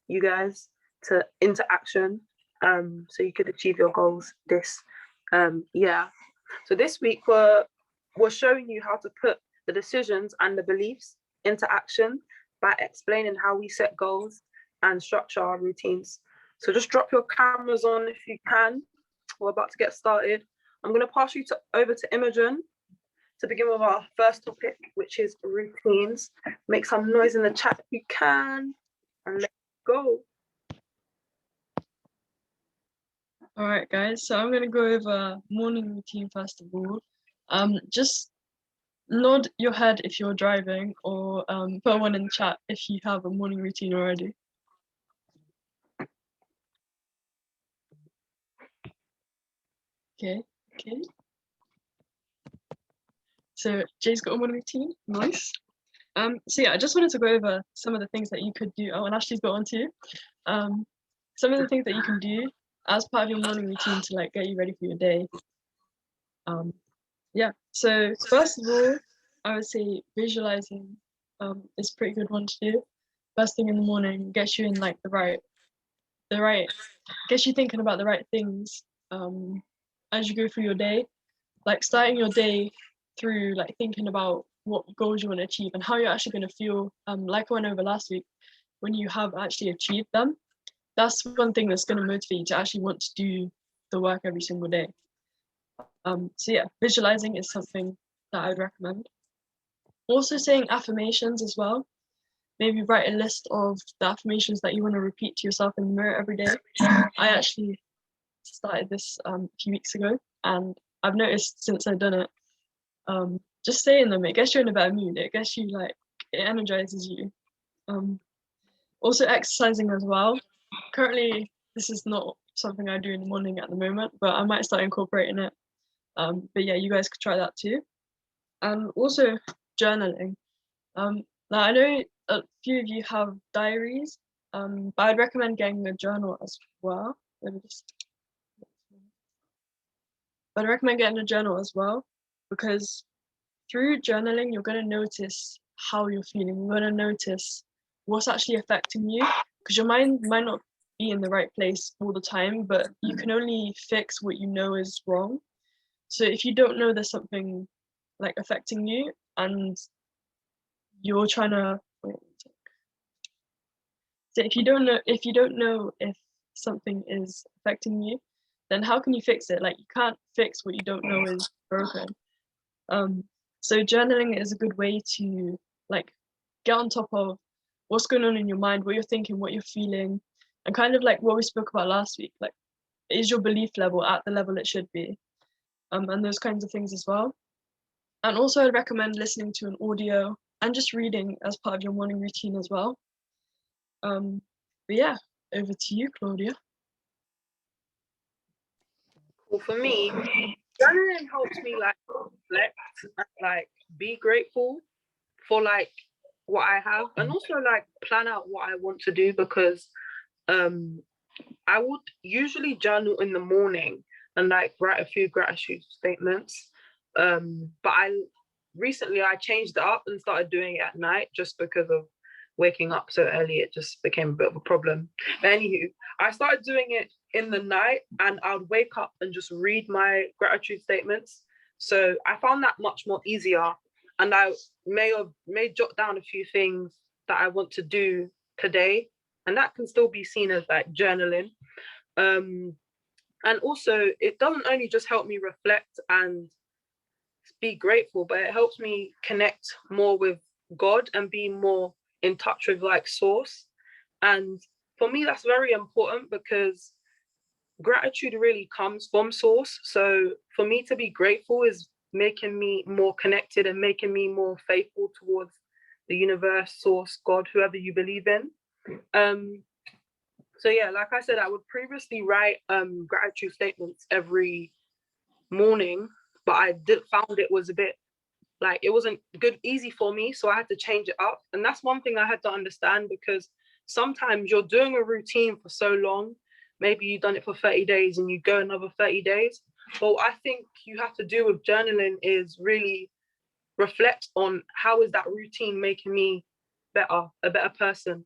you guys into action, so you could achieve your goals. So this week we're showing you how to put the decisions and the beliefs into action by explaining how we set goals and structure our routines. So just drop your cameras on if you can. We're about to get started. I'm going to pass you over to Imogen to begin with our first topic, which is routines. Make some noise in the chat if you can, and let's go. All right, guys, so I'm going to go over morning routine first of all. Just nod your head if you're driving, or put one in the chat if you have a morning routine already. Okay. So Jay's got a morning routine, nice. So yeah, I just wanted to go over some of the things that you could do. Oh, and Ashley's got one too. Some of the things that you can do as part of your morning routine to like get you ready for your day. Yeah, so first of all, I would say visualizing is a pretty good one to do. First thing in the morning, gets you in like the right, gets you thinking about the right things as you go through your day. Like starting your day through like thinking about what goals you want to achieve and how you're actually going to feel, like I went over last week, when you have actually achieved them. That's one thing that's going to motivate you to actually want to do the work every single day. So yeah, visualizing is something that I'd recommend. Also saying affirmations as well. Maybe write a list of the affirmations that you want to repeat to yourself in the mirror every day. I actually started this a few weeks ago, and I've noticed since I've done it, just saying them, it gets you in a better mood. It gets you like, it energizes you. Also exercising as well. Currently, this is not something I do in the morning at the moment, but I might start incorporating it. But yeah, you guys could try that too. And also journaling. Now I know a few of you have diaries, but I'd recommend getting a journal as well. I'd recommend getting a journal as well, because through journaling, you're going to notice how you're feeling. You're going to notice what's actually affecting you, because your mind might not be in the right place all the time, but you can only fix what you know is wrong. So if you don't know there's something like affecting you and you're trying to so if you don't know if something is affecting you, then how can you fix it? Like, you can't fix what you don't know is broken. So journaling is a good way to like get on top of what's going on in your mind, what you're thinking, what you're feeling, and kind of like what we spoke about last week, like, is your belief level at the level it should be? And those kinds of things as well. And also I'd recommend listening to an audio and just reading as part of your morning routine as well. But yeah, over to you, Claudia. Well, for me, journaling helps me like reflect and like be grateful for like what I have, and also like plan out what I want to do, because I would usually journal in the morning and like write a few gratitude statements. But recently I changed it up and started doing it at night, just because of waking up so early. It just became a bit of a problem. But anywho, I started doing it in the night, and I would wake up and just read my gratitude statements. So I found that much more easier, and I may jot down a few things that I want to do today, and that can still be seen as like journaling. And also it doesn't only just help me reflect and be grateful, but it helps me connect more with God and be more in touch with like source. And for me, that's very important, because gratitude really comes from source. So for me to be grateful is making me more connected and making me more faithful towards the universe, source, God, whoever you believe in. So yeah, like I said, I would previously write gratitude statements every morning, but I found it was a bit like, it wasn't easy for me, so I had to change it up. And that's one thing I had to understand, because sometimes you're doing a routine for so long, maybe you've done it for 30 days and you go another 30 days. But what I think you have to do with journaling is really reflect on, how is that routine making me better, a better person?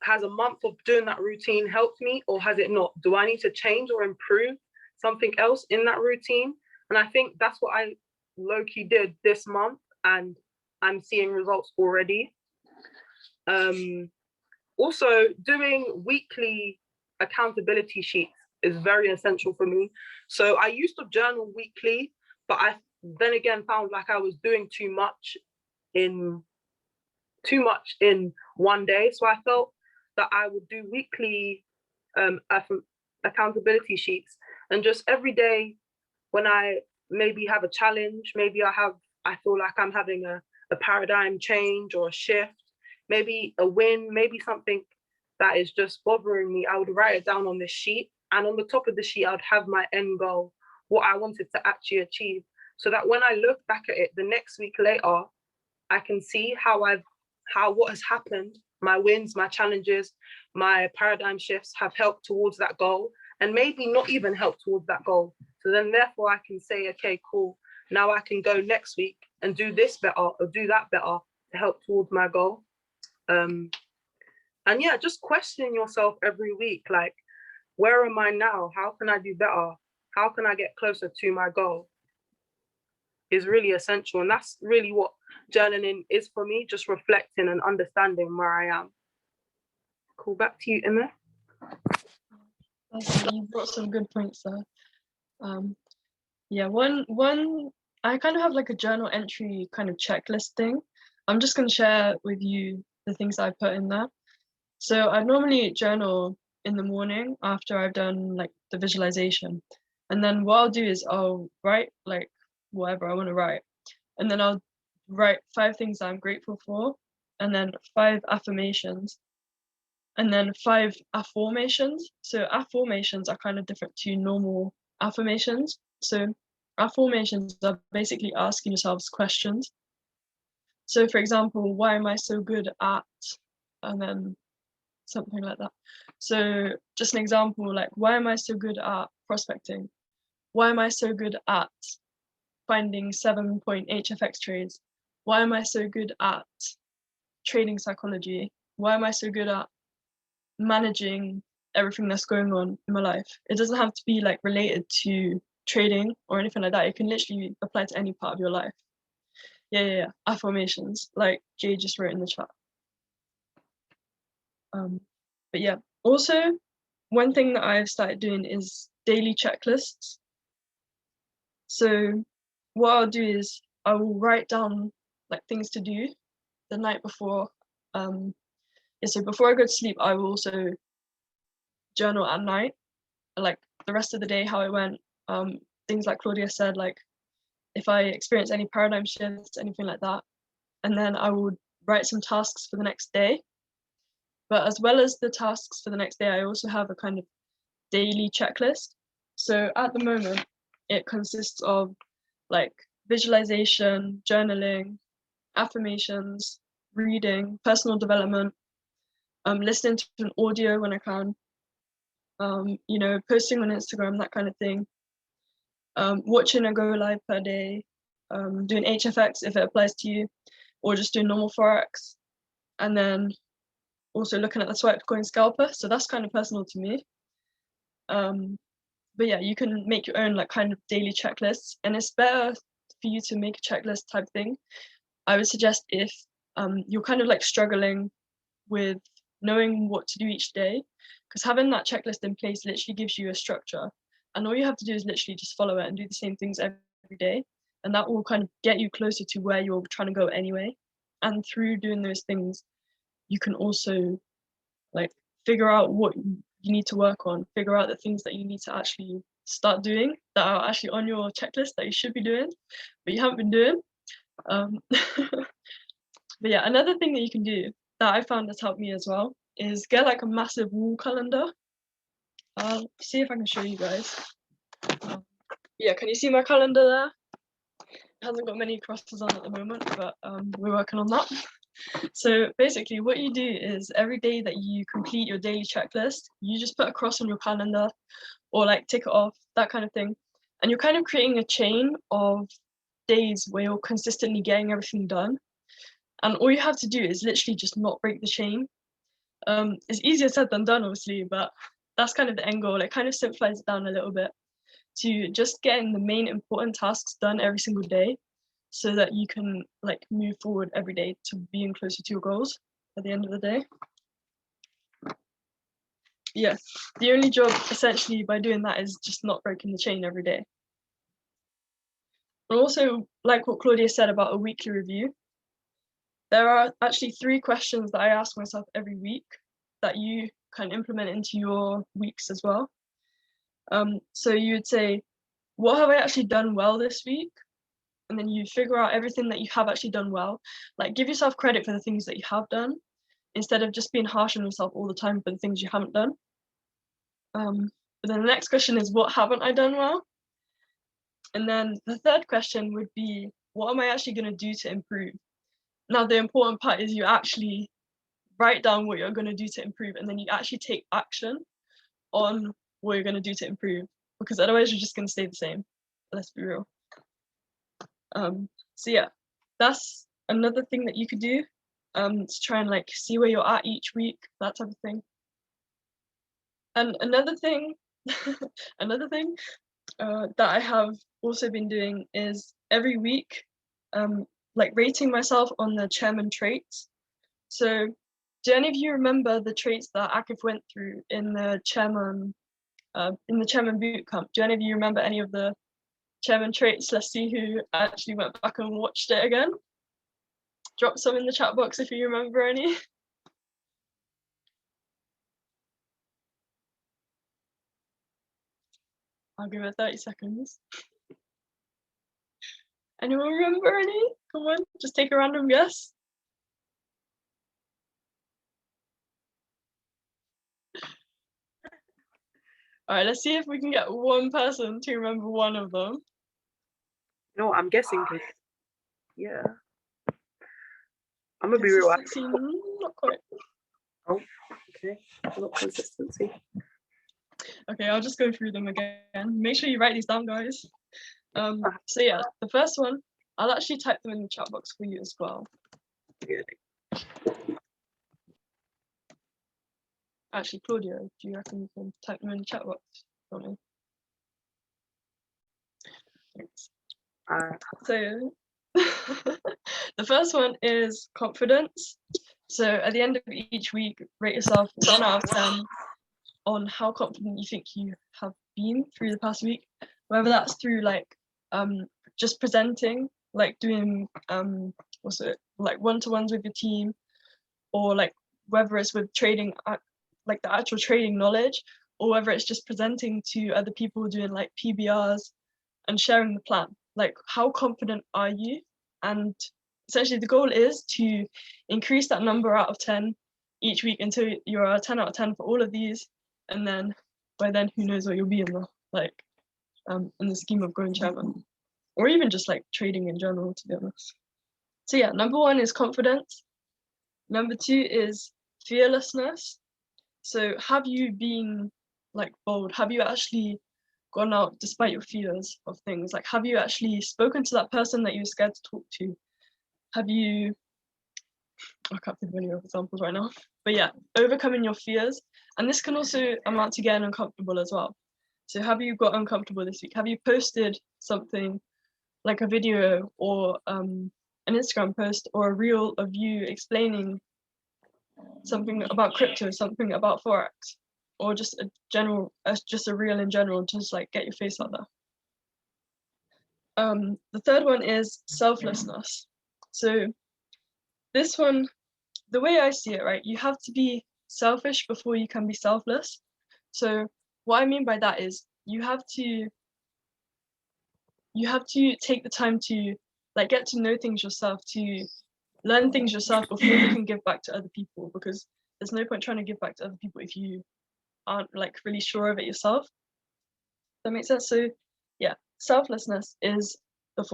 has a month of doing that routine helped me, or has it not? Do I need to change or improve something else in that routine? And I think that's what I low-key did this month, and I'm seeing results already. Also, doing weekly accountability sheets is very essential for me. So I used to journal weekly, but I then again found like I was doing too much in one day. So I felt that I would do weekly accountability sheets, and just every day when I maybe have a challenge, maybe I feel like I'm having a paradigm change or a shift, maybe a win, maybe something that is just bothering me, I would write it down on this sheet. And on the top of the sheet, I would have my end goal, what I wanted to actually achieve. So that when I look back at it the next week later, I can see what has happened, my wins, my challenges, my paradigm shifts have helped towards that goal, and maybe not even helped towards that goal. So then therefore I can say, okay, cool, now I can go next week and do this better or do that better to help towards my goal. And yeah, just questioning yourself every week, like, where am I now? How can I do better? How can I get closer to my goal? Is really essential. And that's really what journaling is for me, just reflecting and understanding where I am. Cool, back to you, Emma. You brought some good points there. Yeah, one I kind of have like a journal entry kind of checklist thing. I'm just going to share with you the things I put in there. So I normally journal in the morning after I've done like the visualization. And then what I'll do is I'll write like whatever I want to write. And then I'll write 5 things I'm grateful for, and then 5 affirmations, and then 5 affirmations. So affirmations are kind of different to normal affirmations. So affirmations are basically asking yourselves questions. So for example, why am I so good at, and then something like that. So just an example, like, why am I so good at prospecting? Why am I so good at finding 7-point HFX trades? Why am I so good at trading psychology? Why am I so good at managing everything that's going on in my life? It doesn't have to be like related to trading or anything like that. It can literally apply to any part of your life. Yeah. Affirmations, like Jay just wrote in the chat. But yeah, also one thing that I've started doing is daily checklists. So what I'll do is I will write down like things to do the night before. So before I go to sleep, I will also journal at night, like the rest of the day, how it went. Things like Claudia said, like if I experience any paradigm shifts, anything like that. And then I would write some tasks for the next day. But as well as the tasks for the next day, I also have a kind of daily checklist. So at the moment, it consists of like visualization, journaling, affirmations, reading, personal development, listening to an audio when I can, posting on Instagram, that kind of thing, watching a go live per day, doing HFX if it applies to you, or just doing normal Forex, and then also looking at the swipe coin scalper. So that's kind of personal to me. But yeah, you can make your own like kind of daily checklists, and it's better for you to make a checklist type thing. I would suggest if you're kind of like struggling with knowing what to do each day, because having that checklist in place literally gives you a structure, and all you have to do is literally just follow it and do the same things every day, and that will kind of get you closer to where you're trying to go anyway. And through doing those things, you can also like figure out what you need to work on, figure out the things that you need to actually start doing that are actually on your checklist that you should be doing, but you haven't been doing. But yeah, another thing that you can do that I found has helped me as well is get like a massive wall calendar. I'll see if I can show you guys. Yeah, can you see my calendar there? It hasn't got many crosses on at the moment, but we're working on that. So basically what you do is every day that you complete your daily checklist, you just put a cross on your calendar or like tick it off, that kind of thing. And you're kind of creating a chain of days where you're consistently getting everything done. And all you have to do is literally just not break the chain. It's easier said than done, obviously, but that's kind of the end goal. It kind of simplifies it down a little bit to just getting the main important tasks done every single day, so that you can like move forward every day to being closer to your goals at the end of the day. Yeah, the only job essentially by doing that is just not breaking the chain every day. And also, like what Claudia said about a weekly review, there are actually 3 questions that I ask myself every week that you can implement into your weeks as well. So you would say, what have I actually done well this week? And then you figure out everything that you have actually done well. Like, give yourself credit for the things that you have done, instead of just being harsh on yourself all the time for the things you haven't done. But then the next question is, what haven't I done well? And then the third question would be, what am I actually going to do to improve? Now, the important part is you actually write down what you're going to do to improve, and then you actually take action on what you're going to do to improve, because otherwise you're just going to stay the same. Let's be real. So yeah, that's another thing that you could do, to try and like see where you're at each week, that type of thing. And another thing that I have also been doing is every week, like rating myself on the chairman traits. So do any of you remember the traits that Akif went through in the chairman boot camp? Do any of you remember any of the chairman traits? Let's see who actually went back and watched it again. Drop some in the chat box if you remember any. I'll give it 30 seconds. Anyone remember any? Come on, just take a random guess. All right, let's see if we can get one person to remember one of them. No, I'm guessing. Yeah. I'm gonna be real. Not quite. Oh, okay. Not consistency. Okay, I'll just go through them again. Make sure you write these down, guys. So yeah, the first one, I'll actually type them in the chat box for you as well. Yeah. Actually, Claudia, do you reckon you can type them in the chat box for me? Thanks. So the first one is confidence. So at the end of each week, rate yourself 1 out of 10 on how confident you think you have been through the past week, whether that's through like just presenting, like doing like one-to-ones with your team, or like whether it's with trading, like the actual trading knowledge, or whether it's just presenting to other people, doing like PBRs and sharing the plan. Like, how confident are you? And essentially the goal is to increase that number out of 10 each week until you're a 10 out of 10 for all of these. And then by then, who knows what you'll be in the in the scheme of going chairman, or even just like trading in general, to be honest. So yeah, number 1 is confidence. Number 2 is fearlessness. So have you been like bold? Have you actually gone out despite your fears of things? Like, have you actually spoken to that person that you were scared to talk to? Have you, I can't think of any examples right now, but yeah, overcoming your fears. And this can also amount to getting uncomfortable as well. So have you got uncomfortable this week? Have you posted something like a video or an Instagram post or a reel of you explaining something about crypto, something about Forex, or just a reel in general, just like get your face out there? The third one is selflessness. So this one, the way I see it, right, you have to be selfish before you can be selfless. So what I mean by that is you have to take the time to like get to know things yourself, to learn things yourself before you can give back to other people, because there's no point trying to give back to other people if you aren't like really sure of it yourself. That makes sense? So yeah, selflessness is the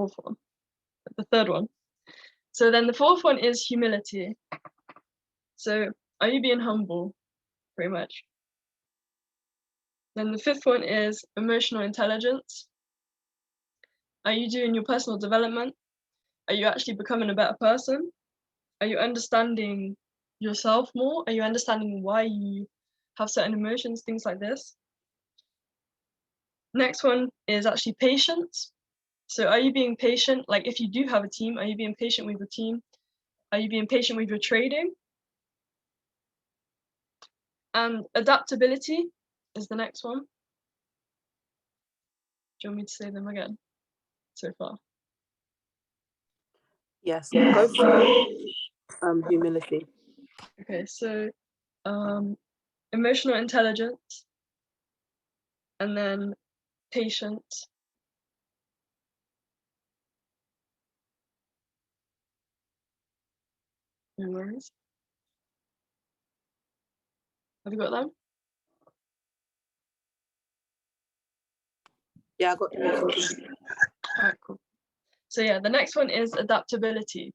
third one. So then the fourth one is humility. So are you being humble? Pretty much. Then the fifth one is emotional intelligence. Are you doing your personal development? Are you actually becoming a better person? Are you understanding yourself more? Are you understanding why you have certain emotions, things like this? Next one is actually patience. So are you being patient? Like if you do have a team, are you being patient with your team? Are you being patient with your trading? And adaptability is the next one. Do you want me to say them again so far? Yes, go for humility. Okay, so emotional intelligence, and then patience. No worries. Have you got them? Yeah, I got them. All right, cool. So yeah, the next one is adaptability.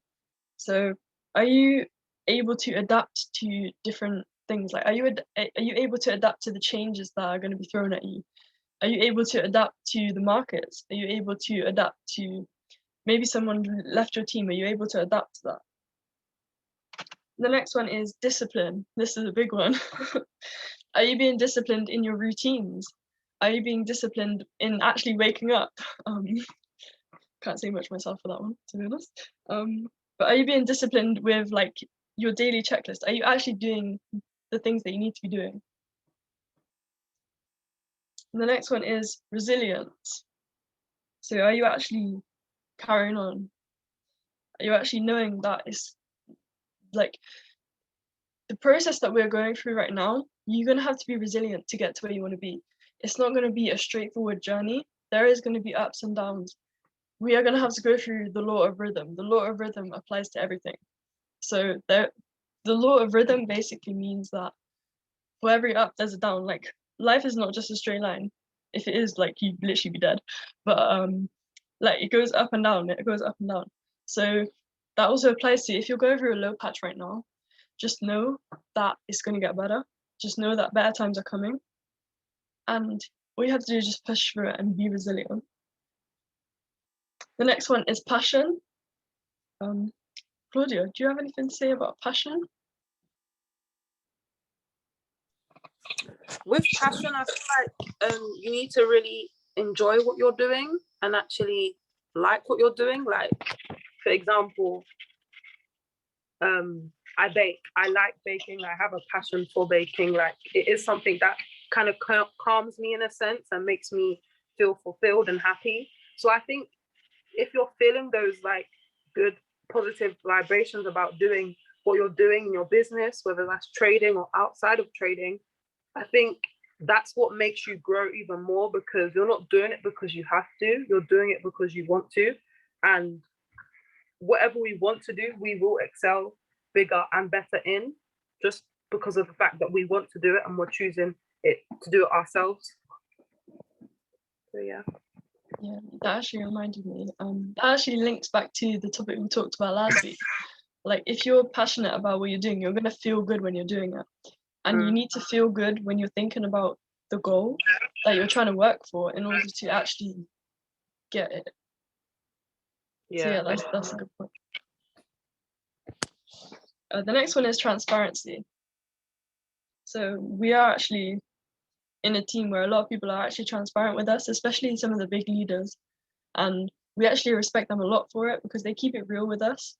So are you able to adapt to different things? Like, are you able to adapt to the changes that are going to be thrown at you? Are you able to adapt to the markets? Are you able to adapt to maybe someone left your team? Are you able to adapt to that? The next one is discipline. This is a big one. Are you being disciplined in your routines? Are you being disciplined in actually waking up? Can't say much myself for that one, to be honest. But are you being disciplined with like your daily checklist? Are you actually doing the things that you need to be doing? And the next one is resilience. So are you actually carrying on? Are you actually knowing that it's like the process that we're going through right now, you're going to have to be resilient to get to where you want to be. It's not going to be a straightforward journey. There is going to be ups and downs. We are going to have to go through the law of rhythm. The law of rhythm applies to everything. So the law of rhythm basically means that for every up, there's a down. Like life is not just a straight line. If it is, like you'd literally be dead. But like it goes up and down. It goes up and down. So that also applies to if you're going through a low patch right now, just know that it's going to get better. Just know that better times are coming. And all you have to do is just push through it and be resilient. The next one is passion. Claudia, do you have anything to say about passion? With passion, I feel like you need to really enjoy what you're doing and actually like what you're doing. Like, for example, I bake. I like baking. I have a passion for baking. Like, it is something that kind of calms me in a sense and makes me feel fulfilled and happy. So I think if you're feeling those like good positive vibrations about doing what you're doing in your business, whether that's trading or outside of trading, I think that's what makes you grow even more, because you're not doing it because you have to, you're doing it because you want to. And whatever we want to do, we will excel bigger and better in, just because of the fact that we want to do it and we're choosing it to do it ourselves. So yeah. Yeah, that actually reminded me. That actually links back to the topic we talked about last week. Like, if you're passionate about what you're doing, you're gonna feel good when you're doing it, and you need to feel good when you're thinking about the goal that you're trying to work for in order to actually get it. Yeah. So yeah, that's a good point. The next one is transparency. So we are actually in a team where a lot of people are actually transparent with us, especially some of the big leaders. And we actually respect them a lot for it because they keep it real with us.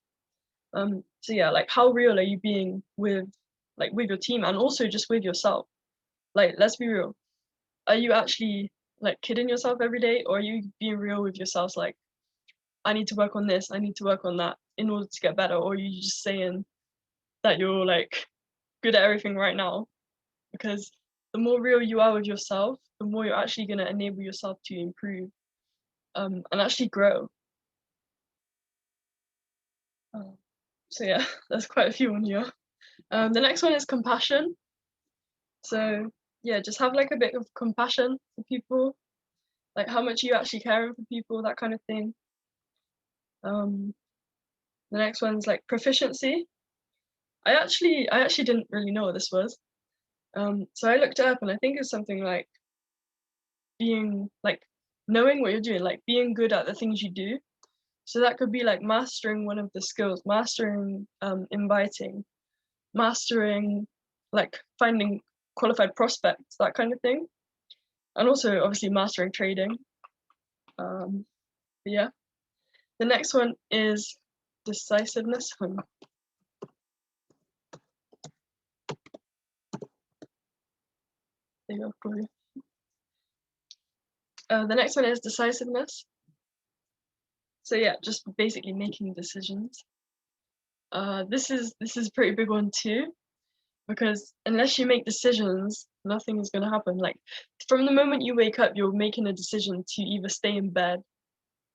So yeah, like how real are you being with your team and also just with yourself? Like, let's be real. Are you actually like kidding yourself every day, or are you being real with yourselves? Like, I need to work on this, I need to work on that in order to get better, or are you just saying that you're like good at everything right now? Because the more real you are with yourself, the more you're actually going to enable yourself to improve and actually grow. So yeah, there's quite a few on here. The next one is compassion. So yeah, just have like a bit of compassion for people, like how much you actually caring for people, that kind of thing. The next one's like proficiency. I actually didn't really know what this was. So I looked it up, and I think it's something like being like knowing what you're doing, like being good at the things you do. So that could be like mastering one of the skills, mastering inviting, mastering, like finding qualified prospects, that kind of thing. And also obviously mastering trading. Yeah. The next one is decisiveness. There you go, Claudia. The next one is decisiveness. So yeah, just basically making decisions. This is a pretty big one too, because unless you make decisions, nothing is going to happen. Like from the moment you wake up, you're making a decision to either stay in bed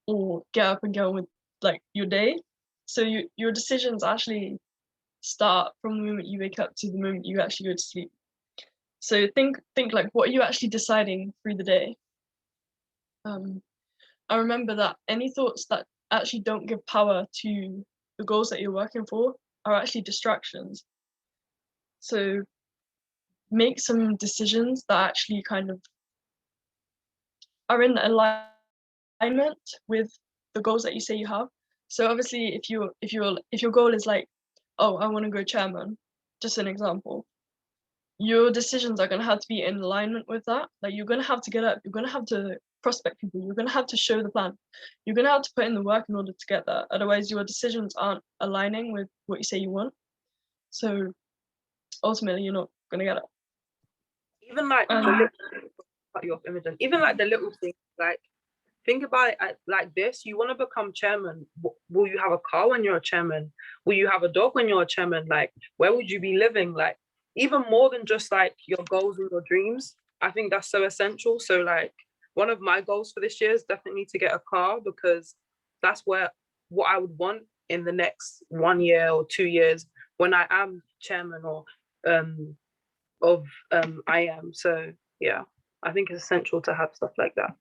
or get up and go with like your day. So your decisions actually start from the moment you wake up to the moment you actually go to sleep. So think like, what are you actually deciding through the day? I remember that any thoughts that actually don't give power to the goals that you're working for are actually distractions. So make some decisions that actually kind of are in alignment with the goals that you say you have. So obviously if your goal is like, oh, I want to go chairman, just an example, your decisions are going to have to be in alignment with that. Like you're going to have to get up, you're going to have to prospect people, you're going to have to show the plan, you're going to have to put in the work in order to get that. Otherwise your decisions aren't aligning with what you say you want. So ultimately you're not going to get it. Even like cut you off, Imogen. Even like the little things, like think about it like this. You want to become chairman. Will you have a car when you're a chairman? Will you have a dog when you're a chairman? Like, where would you be living? Like, even more than just like your goals and your dreams. I think that's so essential. So like one of my goals for this year is definitely to get a car, because that's what I would want in the next 1 year or 2 years when I am chairman or I am. So yeah, I think it's essential to have stuff like that.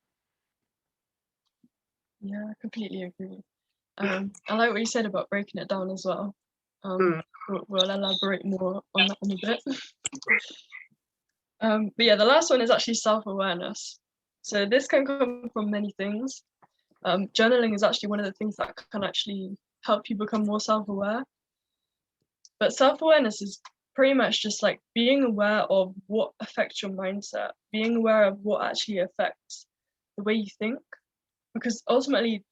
Yeah, I completely agree. I like what you said about breaking it down as well. We'll elaborate more on that in a bit. But yeah, the last one is actually self-awareness. So this can come from many things. Journaling is actually one of the things that can actually help you become more self-aware. But self-awareness is pretty much just like being aware of what affects your mindset, being aware of what actually affects the way you think. Because ultimately,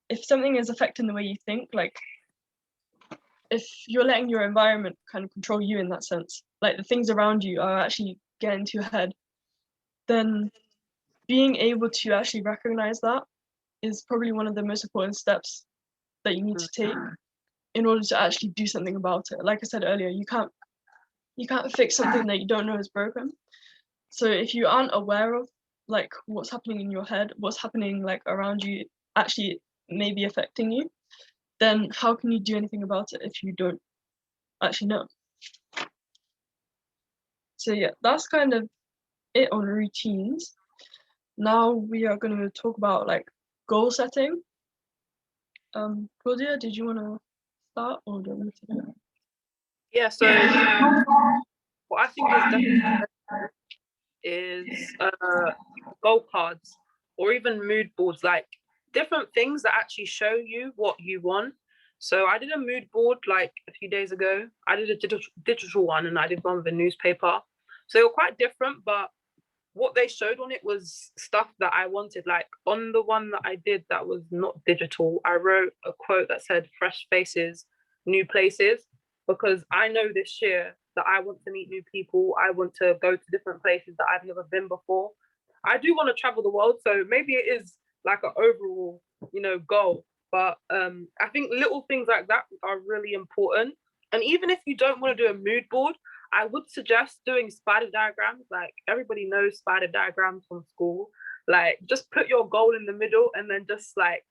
if something is affecting the way you think, like if you're letting your environment kind of control you in that sense, like the things around you are actually getting to your head, then being able to actually recognize that is probably one of the most important steps that you need to take in order to actually do something about it. Like I said earlier, you can't fix something that you don't know is broken. So if you aren't aware of like what's happening in your head, what's happening like around you actually may be affecting you, then how can you do anything about it if you don't actually know? So yeah, that's kind of it on routines. Now we are going to talk about like goal setting. Claudia, did you want to start or do you want me to do it? Yeah, so what I think is definitely is goal cards or even mood boards, like different things that actually show you what you want. So I did a mood board like a few days ago. I did a digital one and I did one with a newspaper. So they were quite different, but what they showed on it was stuff that I wanted. Like on the one that I did that was not digital, I wrote a quote that said fresh faces, new places, because I know this year that I want to meet new people. I want to go to different places that I've never been before. I do want to travel the world, so maybe it is like an overall, goal. But I think little things like that are really important. And even if you don't want to do a mood board, I would suggest doing spider diagrams. Like everybody knows spider diagrams from school. Like just put your goal in the middle and then just like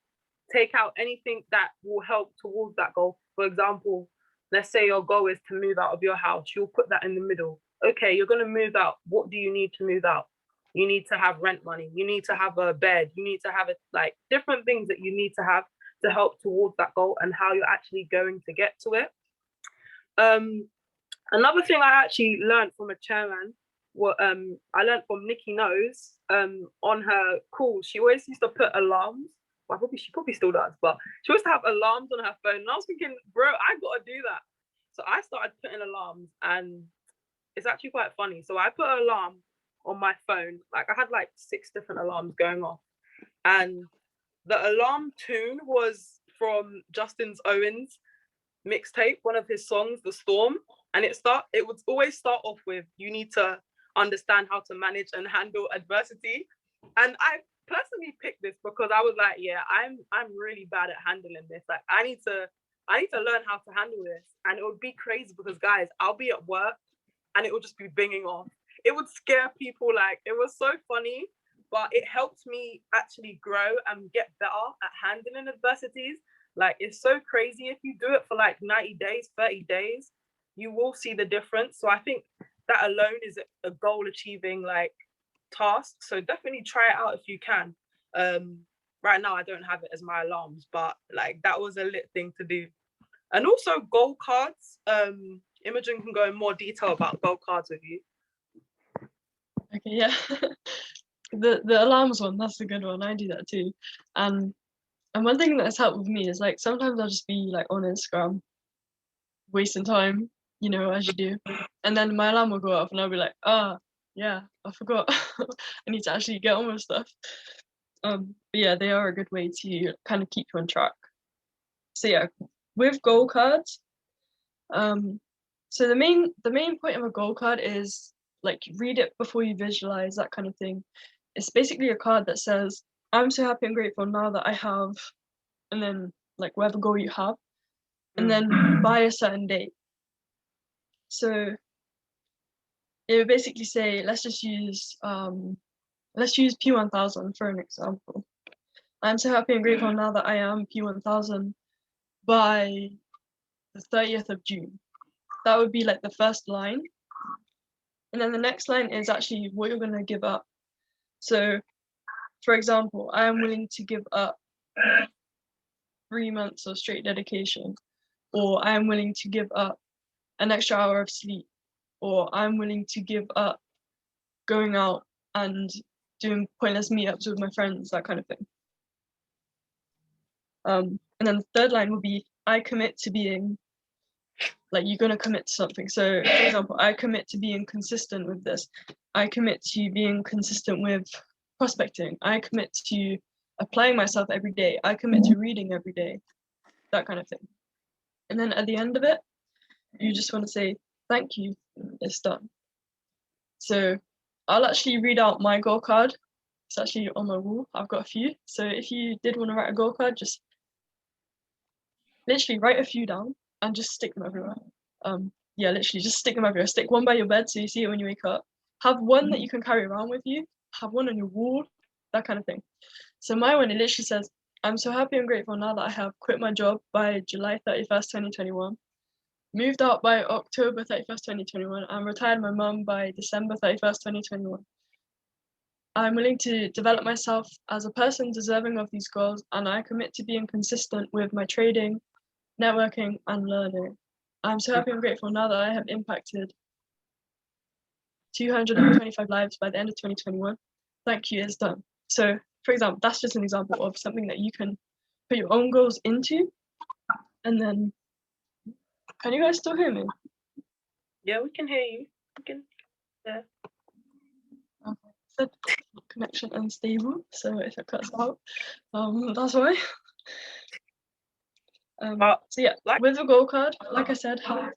take out anything that will help towards that goal. For example, let's say your goal is to move out of your house. You'll put that in the middle. Okay, you're going to move out. What do you need to move out? You need to have rent money. You need to have a bed. You need to have it, like different things that you need to have to help towards that goal and how you're actually going to get to it. Another thing I actually learned from a chairman, what I learned from Nikki Knows, on her calls, she always used to put alarms. Well, she probably still does, but she used to have alarms on her phone. And I was thinking, bro, I gotta do that. So I started putting alarms, and it's actually quite funny. So I put an alarm on my phone. Like I had like 6 different alarms going off, and the alarm tune was from Justin Owen's mixtape, one of his songs, The Storm. And it would always start off with, you need to understand how to manage and handle adversity. And I personally picked this because I was like, yeah, I'm really bad at handling this. Like I need to learn how to handle this. And it would be crazy because guys, I'll be at work and it would just be binging off. It would scare people. Like it was so funny, but it helped me actually grow and get better at handling adversities. Like it's so crazy. If you do it for like 90 days, 30 days, you will see the difference. So I think that alone is a goal achieving like task. So definitely try it out if you can. Right now I don't have it as my alarms, but like that was a lit thing to do. And also goal cards. Imogen can go in more detail about goal cards with you. Okay, yeah. The alarms one, that's a good one. I do that too. And one thing that has helped with me is like sometimes I'll just be like on Instagram wasting time, you know, as you do. And then my alarm will go off and I'll be like, yeah, I forgot. I need to actually get on with stuff. But yeah, they are a good way to kind of keep you on track. So yeah, with goal cards, so the main point of a goal card is like read it before you visualize, that kind of thing. It's basically a card that says, I'm so happy and grateful now that I have, and then like whatever goal you have, and then by a certain date. So it would basically say, let's use P1000 for an example. I'm so happy and grateful now that I am P1000 by the 30th of June. That would be like the first line. And then the next line is actually what you're going to give up. So, for example, I am willing to give up 3 months of straight dedication, or I am willing to give up an extra hour of sleep, or I'm willing to give up going out and doing pointless meetups with my friends, that kind of thing. And then the third line will be, I commit to being, like you're going to commit to something. So for example, I commit to being consistent with this. I commit to being consistent with prospecting. I commit to applying myself every day. I commit to reading every day, that kind of thing. And then at the end of it, you just want to say, thank you, it's done. So I'll actually read out my goal card. It's actually on my wall. I've got a few. So if you did want to write a goal card, just literally write a few down and just stick them everywhere. Yeah, literally just stick them everywhere. Stick one by your bed so you see it when you wake up. Have one that you can carry around with you. Have one on your wall, that kind of thing. So my one, it literally says, I'm so happy and grateful now that I have quit my job by July 31st, 2021, moved out by October 31st, 2021, and retired my mum by December 31st, 2021. I'm willing to develop myself as a person deserving of these goals, and I commit to being consistent with my trading, networking, and learning. I'm so happy and grateful now that I have impacted 225 lives by the end of 2021. Thank you, it's done. So, for example, that's just an example of something that you can put your own goals into. And then, can you guys still hear me? Yeah, we can hear you. We can, yeah. Okay. So, connection unstable, so if it cuts out, that's why. So yeah, with a goal card, like I said, Carr.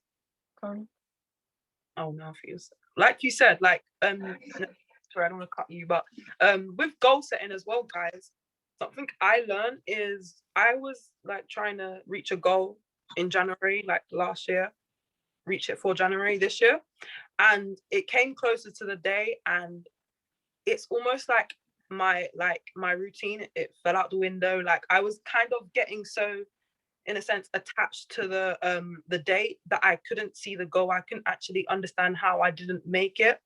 Oh no, feels like you said, like sorry, I don't want to cut you, but with goal setting as well, guys, something I learned is I was like trying to reach a goal in January, like last year, reach it for January this year, and it came closer to the day, and it's almost like my routine, it fell out the window. Like I was kind of getting so, in a sense, attached to the date that I couldn't see the goal. I couldn't actually understand how I didn't make it.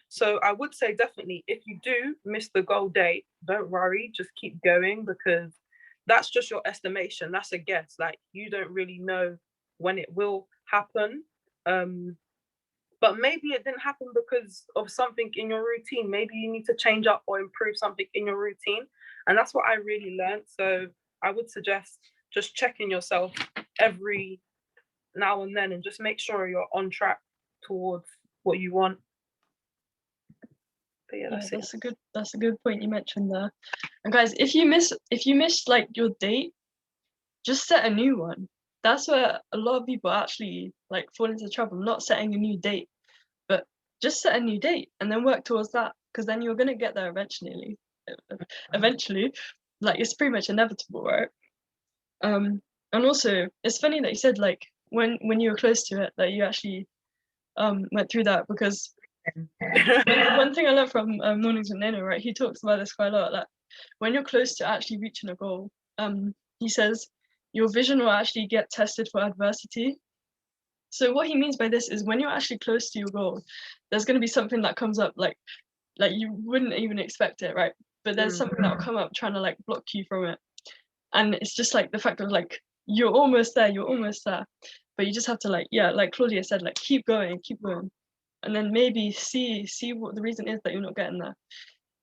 So I would say definitely, if you do miss the goal date, don't worry, just keep going, because that's just your estimation. That's a guess. Like you don't really know when it will happen. But maybe it didn't happen because of something in your routine. Maybe you need to change up or improve something in your routine. And that's what I really learned. So I would suggest just checking yourself every now and then, and just make sure you're on track towards what you want. But yeah, that's a good point you mentioned there. And guys, if you miss like your date, just set a new one. That's where a lot of people actually like fall into trouble, not setting a new date, but just set a new date and then work towards that, because then you're gonna get there eventually. Eventually, like it's pretty much inevitable, right? And also it's funny that you said like when you were close to it that you actually went through that, because one thing I learned from Mornings with Nano, right? He talks about this quite a lot. That when you're close to actually reaching a goal, he says your vision will actually get tested for adversity. So what he means by this is when you're actually close to your goal, there's going to be something that comes up like you wouldn't even expect it, right? But there's something that will come up trying to like block you from it, and it's just like the fact of like you're almost there, but you just have to like Claudia said, like keep going, and then maybe see what the reason is that you're not getting there.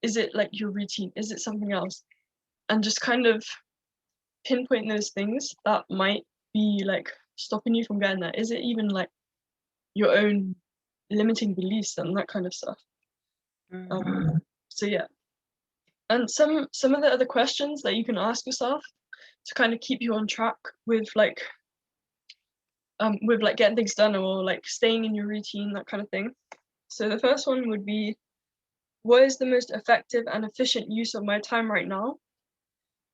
Is it like your routine? Is it something else? And just kind of pinpoint those things that might be like stopping you from getting there. Is it even like your own limiting beliefs and that kind of stuff? So yeah. And some of the other questions that you can ask yourself to kind of keep you on track with like getting things done or like staying in your routine, that kind of thing. So the first one would be, what is the most effective and efficient use of my time right now?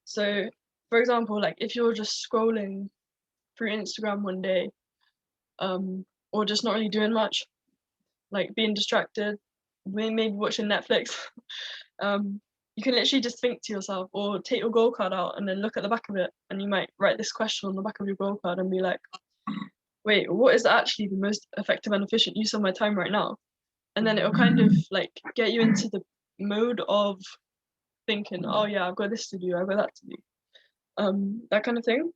So for example, like if you're just scrolling through Instagram one day, or just not really doing much, like being distracted, maybe watching Netflix, you can literally just think to yourself, or take your goal card out and then look at the back of it, and you might write this question on the back of your goal card and be like, wait, what is actually the most effective and efficient use of my time right now? And then it'll kind of like get you into the mode of thinking, oh yeah, I've got this to do, I've got that to do, that kind of thing.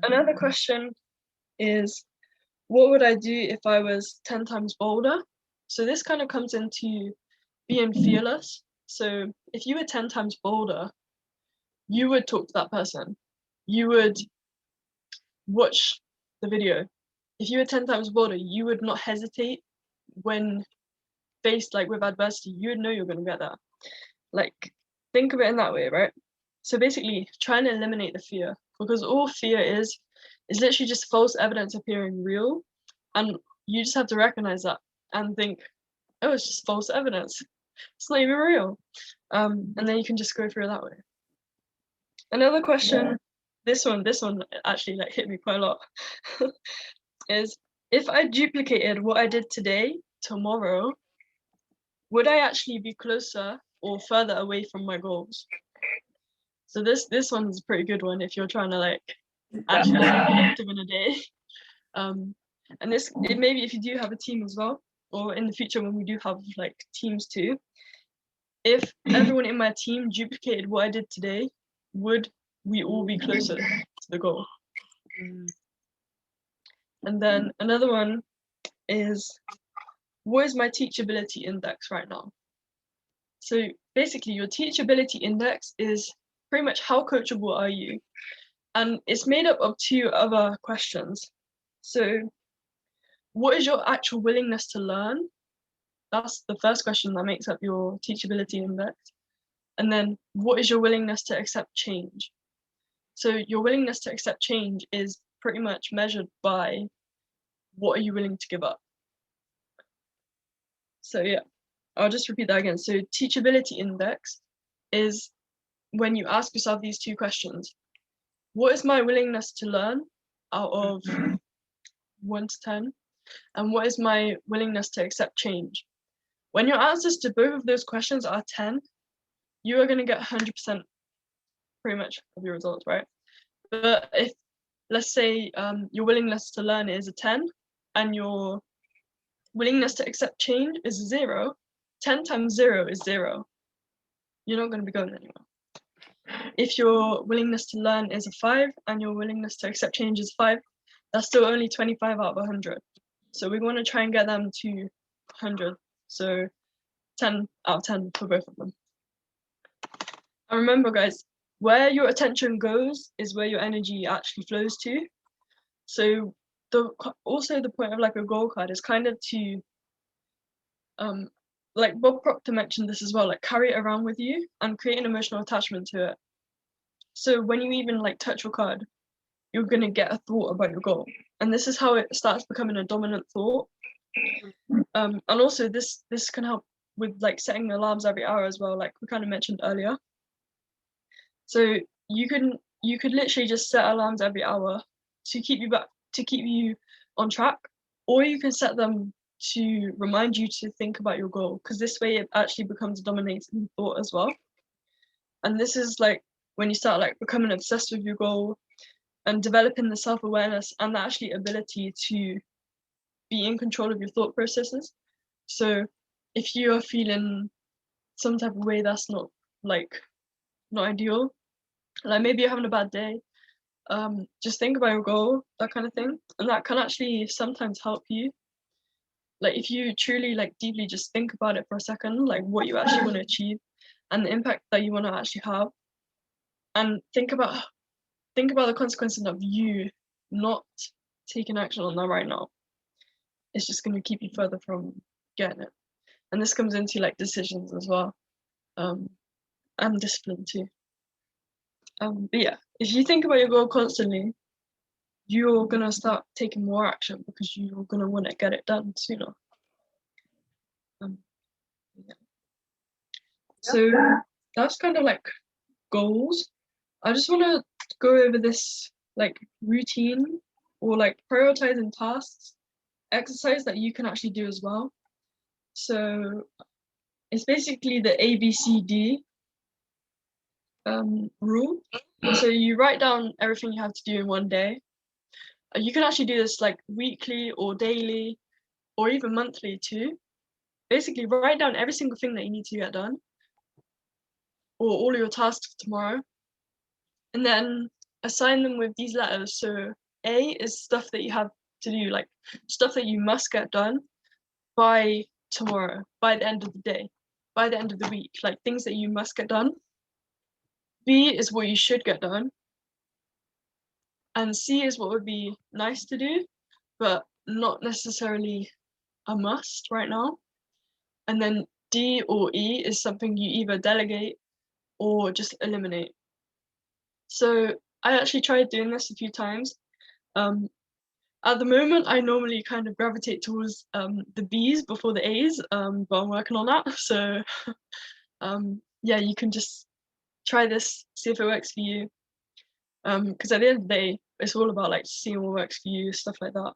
Another question is, what would I do if I was 10 times bolder? So this kind of comes into being fearless. So if you were 10 times bolder, you would talk to that person. You would watch the video. If you were 10 times bolder, you would not hesitate when faced like with adversity. You would know you're going to get that. Like, think of it in that way, right? So basically, trying to eliminate the fear, because all fear is literally just false evidence appearing real, and you just have to recognize that and think, oh, it's just false evidence. It's not even real. And then you can just go through it that way. Another question, this one actually like hit me quite a lot, is if I duplicated what I did today, tomorrow, would I actually be closer or further away from my goals? So this one's a pretty good one if you're trying to like actually be productive in a day. And maybe if you do have a team as well, or in the future when we do have like teams too, if everyone in my team duplicated what I did today, would we all be closer to the goal? And then another one is, what is my teachability index right now? So basically your teachability index is pretty much how coachable are you? And it's made up of two other questions. So what is your actual willingness to learn? That's the first question that makes up your teachability index. And then what is your willingness to accept change? So your willingness to accept change is pretty much measured by what are you willing to give up? So yeah, I'll just repeat that again. So teachability index is when you ask yourself these two questions. What is my willingness to learn out of 1 to 10? And what is my willingness to accept change? When your answers to both of those questions are 10, you are going to get 100% pretty much of your results, right? But if, let's say, your willingness to learn is a 10 and your willingness to accept change is 0, 10 times 0 is 0. You're not going to be going anywhere. If your willingness to learn is a 5 and your willingness to accept change is 5, that's still only 25 out of 100. So we want to try and get them to 100. So 10 out of 10 for both of them. And remember, guys, where your attention goes is where your energy actually flows to. So also the point of like a goal card is kind of to like Bob Proctor mentioned this as well, like carry it around with you and create an emotional attachment to it. So when you even like touch your card, you're gonna get a thought about your goal, and this is how it starts becoming a dominant thought. And also this can help with like setting alarms every hour as well, like we kind of mentioned earlier. So you could literally just set alarms every hour to keep you on track, or you can set them to remind you to think about your goal, because this way it actually becomes a dominating thought as well. And this is like when you start like becoming obsessed with your goal and developing the self-awareness and the actually ability to be in control of your thought processes. So if you are feeling some type of way that's not ideal, like maybe you're having a bad day, just think about your goal, that kind of thing, and that can actually sometimes help you. Like if you truly like deeply just think about it for a second, like what you actually want to achieve and the impact that you want to actually have, and think about the consequences of you not taking action on that right now. It's just going to keep you further from getting it. And this comes into like decisions as well, and discipline too. But yeah, if you think about your goal constantly, you're gonna start taking more action because you're gonna want to get it done sooner. Yeah. So that's kind of like goals. I just want to go over this like routine or like prioritizing tasks exercise that you can actually do as well. So it's basically the ABCD rule. So you write down everything you have to do in one day. You can actually do this like weekly or daily or even monthly too. Basically write down every single thing that you need to get done or all of your tasks for tomorrow, and then assign them with these letters. So A is stuff that you have to do, like stuff that you must get done by tomorrow, by the end of the day, by the end of the week, like things that you must get done. B is what you should get done. And C is what would be nice to do, but not necessarily a must right now. And then D or E is something you either delegate or just eliminate. So I actually tried doing this a few times. At the moment, I normally kind of gravitate towards the B's before the A's, but I'm working on that. So yeah, you can just try this, see if it works for you. Because at the end of the day, it's all about like seeing what works for you, stuff like that.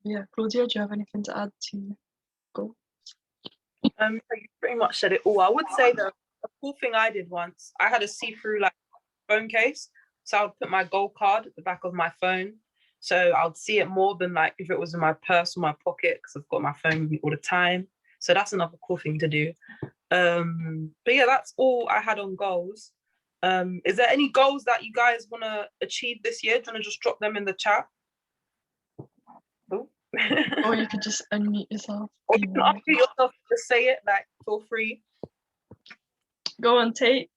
Yeah, Claudia, do you have anything to add to goal? You pretty much said it all. I would say that a cool thing I did once, I had a see-through like phone case, so I would put my goal card at the back of my phone, so I would see it more than like if it was in my purse or my pocket, because I've got my phone with me all the time. So that's another cool thing to do. But yeah, that's all I had on goals. Is there any goals that you guys want to achieve this year? Do you want to just drop them in the chat? Or you could just unmute yourself. Or you can unmute yourself to say it, like, feel free. Go on, Tate.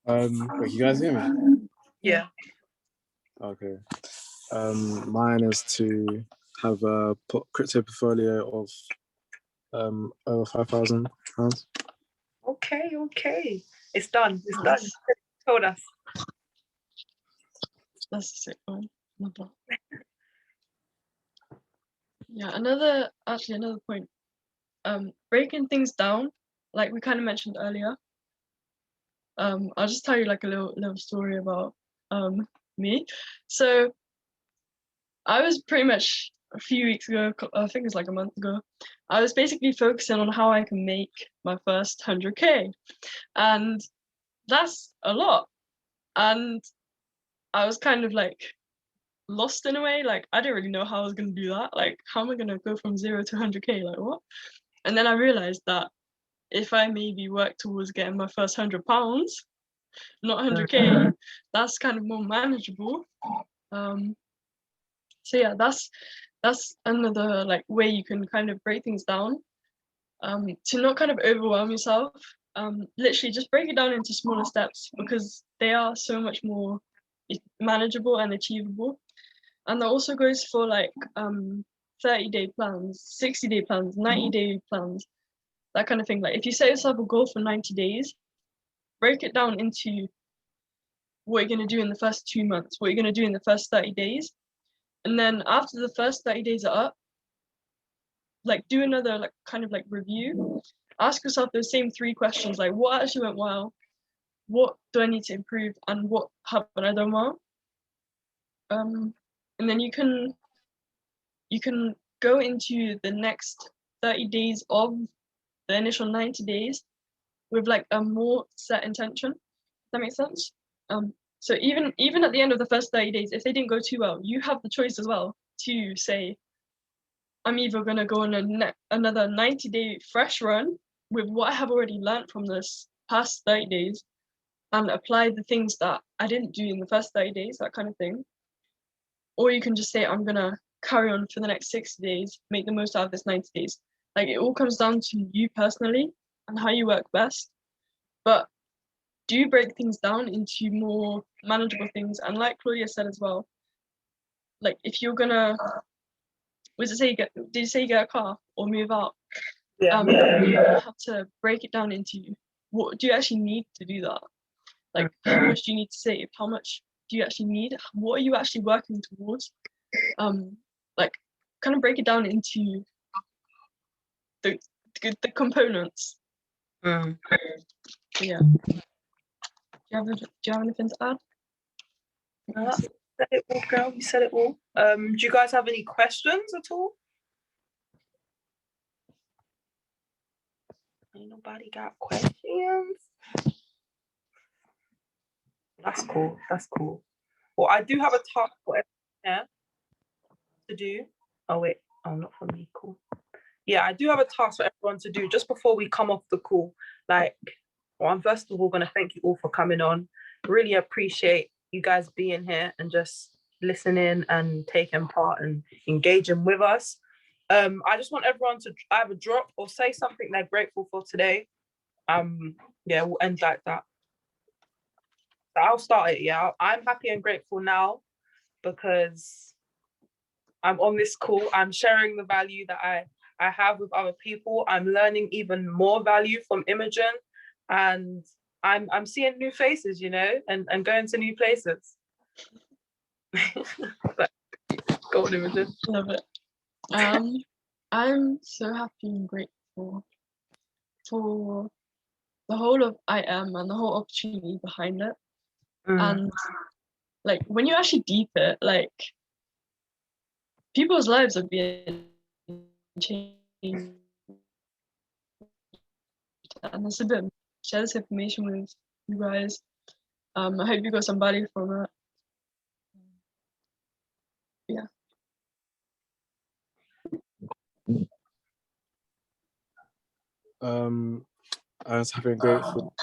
Wait, you guys hear me? Yeah. Okay. Mine is to have a crypto portfolio of over £5,000. Okay. It's done. It's Nice. done. Told us. That's a sick one. Yeah, another point. Breaking things down, like we kind of mentioned earlier. I'll just tell you like a little story about me. So I was pretty much a few weeks ago, I think it's like a month ago, I was basically focusing on how I can make my first 100K, and that's a lot. And I was kind of like lost in a way, like I didn't really know how I was going to do that. Like, how am I going to go from 0 to 100K? Like, what? And then I realized that if I maybe work towards getting my first £100, not 100K, that's kind of more manageable. So yeah, that's another like way you can kind of break things down, to not kind of overwhelm yourself. literally just break it down into smaller steps, because they are so much more manageable and achievable. And that also goes for like 30-day plans, 60-day plans, 90-day plans, that kind of thing. Like if you set yourself a goal for 90 days, break it down into what you're going to do in the first 2 months, what you're going to do in the first 30 days. And then after the first 30 days are up, like do another like kind of like review. Ask yourself those same 3 questions, like what actually went well, what do I need to improve, and what haven't I done well. And then you can go into the next 30 days of the initial 90 days with like a more set intention. Does that make sense? So even at the end of the first 30 days, if they didn't go too well, you have the choice as well to say, I'm either going to go on another 90-day fresh run with what I have already learned from this past 30 days and apply the things that I didn't do in the first 30 days, that kind of thing. Or you can just say, I'm going to carry on for the next 60 days, make the most out of this 90 days. Like it all comes down to you personally and how you work best. But do break things down into more manageable things. And like Claudia said as well, like if you're gonna, did you say you get a car or move out? Yeah. You have to break it down into what do you actually need to do that? Like how much do you need to save? How much do you actually need? What are you actually working towards? Like kind of break it down into the components. Yeah. Do you have anything to add? You said it all, girl. You said it all. Do you guys have any questions at all? Ain't nobody got questions? That's cool. That's cool. Well, I do have a task for everyone here to do. Oh wait, not for me. Cool. Yeah, I do have a task for everyone to do just before we come off the call. Like, well, I'm first of all going to thank you all for coming on. Really appreciate you guys being here and just listening and taking part and engaging with us. I just want everyone to either drop or say something they're grateful for today. Yeah, we'll end like that. So I'll start it. Yeah, I'm happy and grateful now because I'm on this call. I'm sharing the value that I have with other people. I'm learning even more value from Imogen, and I'm seeing new faces, you know, and going to new places. But, go on, Imogen. Love it. I'm so happy and grateful for the whole of I Am and the whole opportunity behind it. And like when you actually deep it, like people's lives are being changed. And it's a bit share this information with you guys. I hope you got some value from it. Yeah. I was happy and grateful.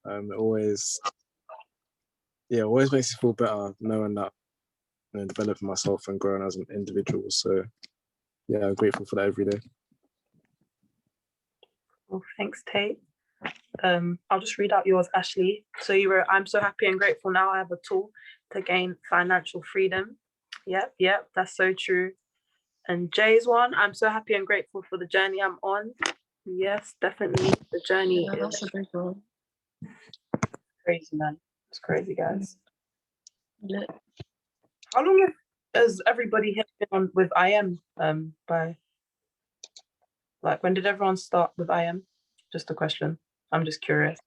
It always makes you feel better knowing that, you know, developing myself and growing as an individual. So yeah, I'm grateful for that every day. Well, thanks, Tate. I'll just read out yours, Ashley. So you wrote, I'm so happy and grateful now I have a tool to gain financial freedom. Yep, that's so true. And Jay's one, I'm so happy and grateful for the journey I'm on. Yes, definitely. The journey is that's a big one. Crazy, man. It's crazy, guys. Yeah. How long has everybody here been on with IM? By like when did everyone start with IM? Just a question. I'm just curious.